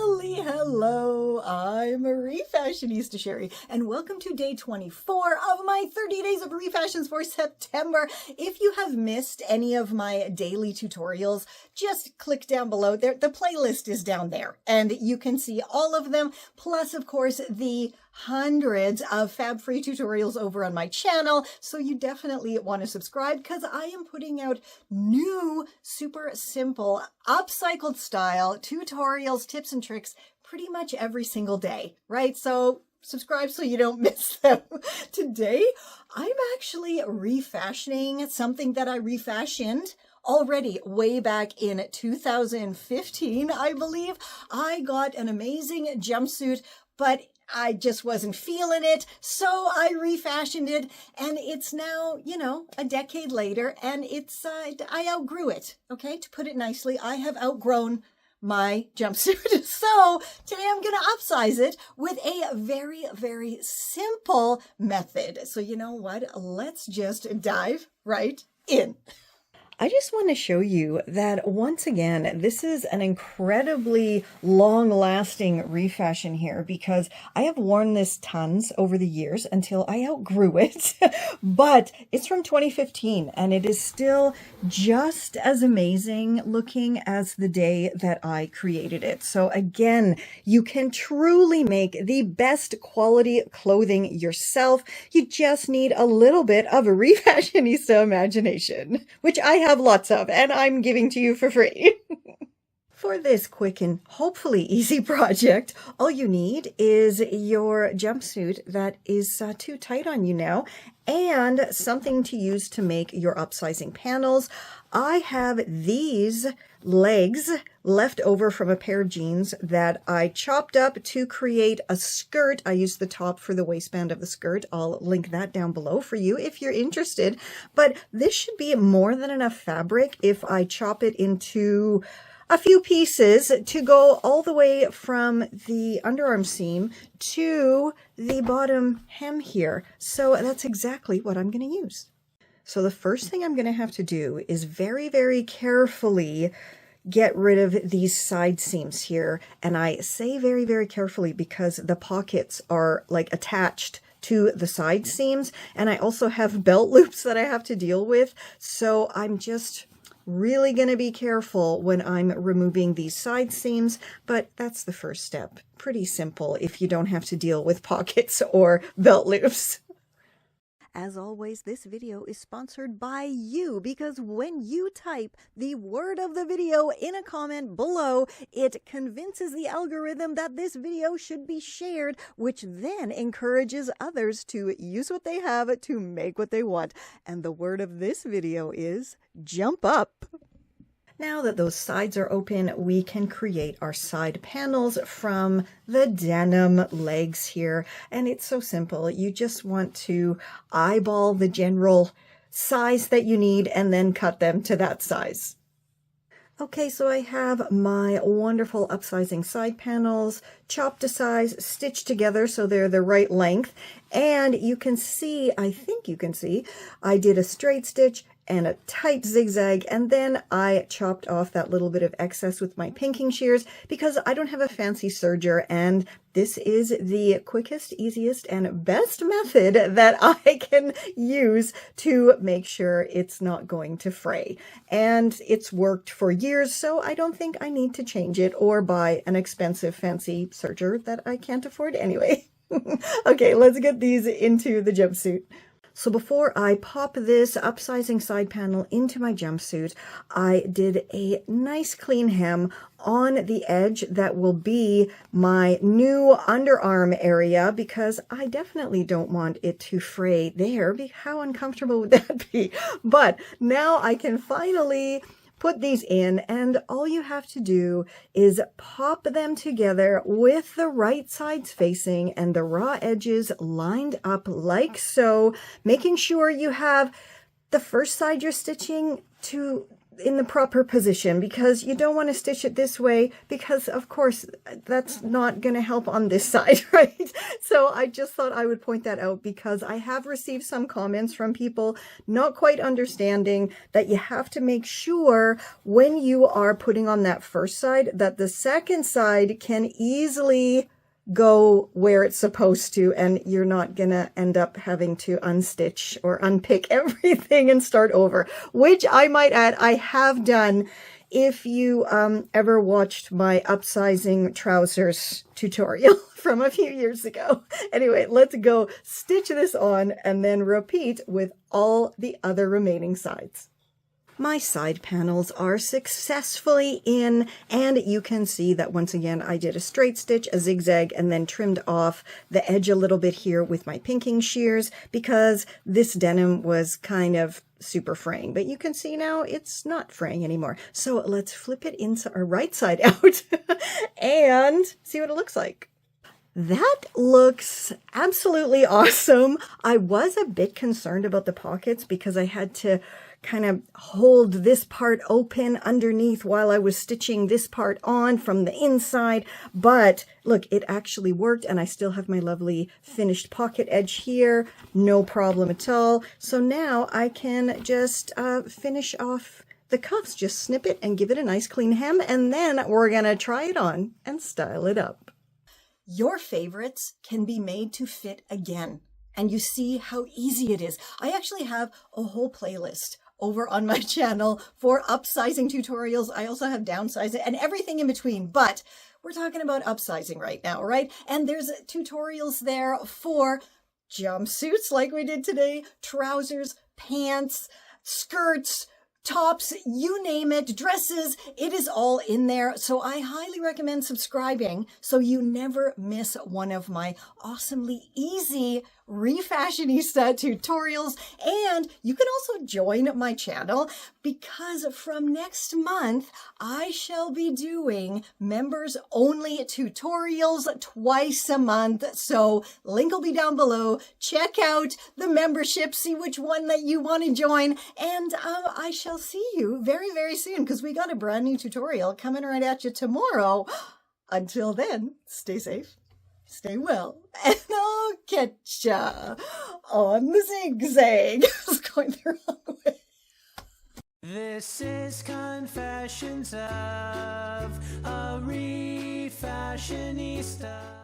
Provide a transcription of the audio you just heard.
Hello, I'm Refashionista Sheri, and welcome to day 24 of my 30 Days of Refashions for September. If you have missed any of my daily tutorials, just click down below. The playlist is down there, and you can see all of them, plus, of course, the hundreds of fab-free tutorials over on my channel, so you definitely want to subscribe because I am putting out new, super simple, upcycled style tutorials, tips, and tricks pretty much every single day, right? So subscribe so you don't miss them. Today, I'm actually refashioning something that I refashioned already way back in 2015, I believe. I got an amazing jumpsuit, but I just wasn't feeling it, so I refashioned it, and it's now, a decade later, and I outgrew it, okay? To put it nicely, I have outgrown my jumpsuit. So today I'm going to upsize it with a very, very simple method. So you know what? Let's just dive right in. I just want to show you that once again, this is an incredibly long-lasting refashion here because I have worn this tons over the years until I outgrew it, but it's from 2015 and it is still just as amazing looking as the day that I created it. So again, you can truly make the best quality clothing yourself. You just need a little bit of a refashionista imagination, which I have lots of, and I'm giving to you for free. For this quick and hopefully easy project, all you need is your jumpsuit that is too tight on you now, and something to use to make your upsizing panels. I have these legs left over from a pair of jeans that I chopped up to create a skirt. I used the top for the waistband of the skirt. I'll link that down below for you if you're interested. But this should be more than enough fabric if I chop it into a few pieces to go all the way from the underarm seam to the bottom hem here. So that's exactly what I'm going to use. So the first thing I'm going to have to do is very, very carefully get rid of these side seams here. And I say very, very carefully because the pockets are like attached to the side seams. And I also have belt loops that I have to deal with. So I'm just really going to be careful when I'm removing these side seams, but that's the first step. Pretty simple if you don't have to deal with pockets or belt loops. As always, this video is sponsored by you because when you type the word of the video in a comment below, it convinces the algorithm that this video should be shared, which then encourages others to use what they have to make what they want. And the word of this video is jump up. Now that those sides are open, we can create our side panels from the denim legs here. And it's so simple. You just want to eyeball the general size that you need and then cut them to that size. Okay, so I have my wonderful upsizing side panels chopped to size, stitched together so they're the right length. And you can see, I think you can see, I did a straight stitch and a tight zigzag, and then I chopped off that little bit of excess with my pinking shears because I don't have a fancy serger, and this is the quickest, easiest, and best method that I can use to make sure it's not going to fray. And it's worked for years, so I don't think I need to change it or buy an expensive fancy serger that I can't afford anyway. Okay, let's get these into the jumpsuit. So before I pop this upsizing side panel into my jumpsuit, I did a nice clean hem on the edge that will be my new underarm area because I definitely don't want it to fray there. How uncomfortable would that be? But now I can finally put these in, and all you have to do is pop them together with the right sides facing and the raw edges lined up like so, making sure you have the first side you're stitching to in the proper position, because you don't want to stitch it this way, because of course that's not going to help on this side, right? So I just thought I would point that out, because I have received some comments from people not quite understanding that you have to make sure when you are putting on that first side that the second side can easily go where it's supposed to, and you're not gonna end up having to unstitch or unpick everything and start over, which I might add I have done. If you ever watched my Upsizing Trousers tutorial from a few years ago. Anyway, let's go stitch this on and then repeat with all the other remaining sides. My side panels are successfully in, and you can see that once again I did a straight stitch, a zigzag, and then trimmed off the edge a little bit here with my pinking shears, because this denim was kind of super fraying, but you can see now it's not fraying anymore. So let's flip it into our right side out and see what it looks like. That looks absolutely awesome. I was a bit concerned about the pockets because I had to kind of hold this part open underneath while I was stitching this part on from the inside, but look, it actually worked, and I still have my lovely finished pocket edge here, no problem at all. So now I can just finish off the cuffs, just snip it and give it a nice clean hem, and then we're gonna try it on and style it up. Your favorites can be made to fit again, and you see how easy it is. I actually have a whole playlist over on my channel for upsizing tutorials. I also have downsizing and everything in between, but we're talking about upsizing right now, right? And there's tutorials there for jumpsuits like we did today, trousers, pants, skirts, tops, you name it, dresses, it is all in there. So I highly recommend subscribing so you never miss one of my awesomely easy refashionista tutorials. And you can also join my channel, because from next month I shall be doing members only tutorials twice a month. So link will be down below. Check out the membership, see which one that you want to join, and I shall see you very, very soon, because we got a brand new tutorial coming right at you tomorrow. Until then, stay safe, stay well, and I'll catch ya on the zigzag. I was going the wrong way. This is Confessions of a Refashionista.